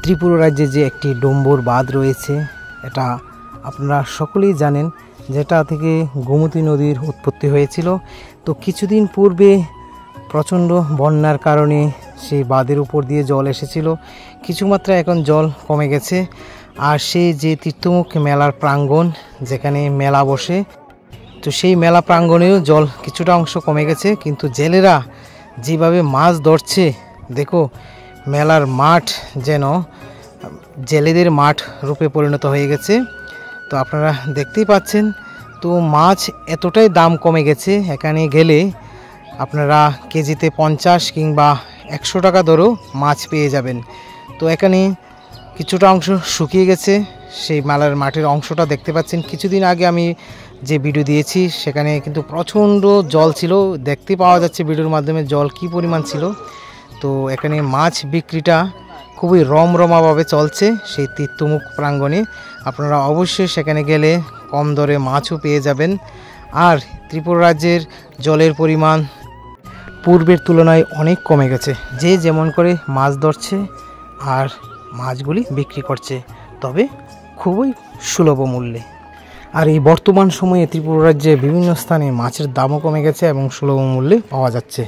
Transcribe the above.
ত্রিপুরা রাজ্যে যে একটি ডম্বুর বাঁধ রয়েছে, এটা আপনারা সকলেই জানেন, যেটা থেকে গোমতী নদীর উৎপত্তি হয়েছিল। তো কিছুদিন পূর্বে প্রচণ্ড বন্যার কারণে সেই বাঁধের উপর দিয়ে জল এসেছিল, কিছু মাত্রা এখন জল কমে গেছে। আর সেই যে তীর্থমুখ মেলার প্রাঙ্গণ, যেখানে মেলা বসে, তো সেই মেলা প্রাঙ্গণেও জল কিছুটা অংশ কমে গেছে। কিন্তু জেলেরা যেভাবে মাছ ধরছে, দেখো মেলার মাঠ যেন জেলেদের মাঠ রূপে পরিণত হয়ে গেছে। তো আপনারা দেখতেই পাচ্ছেন, তো মাছ এতটাই দাম কমে গেছে, এখানে গেলে আপনারা কেজিতে 50 কিংবা 100 টাকা দরেও মাছ পেয়ে যাবেন। তো এখানে কিছুটা অংশ শুকিয়ে গেছে, সেই মেলার মাঠের অংশটা দেখতে পাচ্ছেন। কিছুদিন আগে আমি যে ভিডিও দিয়েছি সেখানে কিন্তু প্রচণ্ড জল ছিল, দেখতে পাওয়া যাচ্ছে ভিডিওর মাধ্যমে জল কি পরিমাণ ছিল। তো এখানে মাছ বিক্রিটা খুবই রমরমাভাবে চলছে সেই তীর্থমুখ প্রাঙ্গণে। আপনারা অবশ্যই সেখানে গেলে কম দরে মাছও পেয়ে যাবেন। আর ত্রিপুরা রাজ্যের জলের পরিমাণ পূর্বের তুলনায় অনেক কমে গেছে, যে যেমন করে মাছ ধরছে আর মাছগুলি বিক্রি করছে, তবে খুবই সুলভ মূল্যে। আর এই বর্তমান সময়ে ত্রিপুরা রাজ্যে বিভিন্ন স্থানে মাছের দামও কমে গেছে এবং সুলভ মূল্যে পাওয়া যাচ্ছে।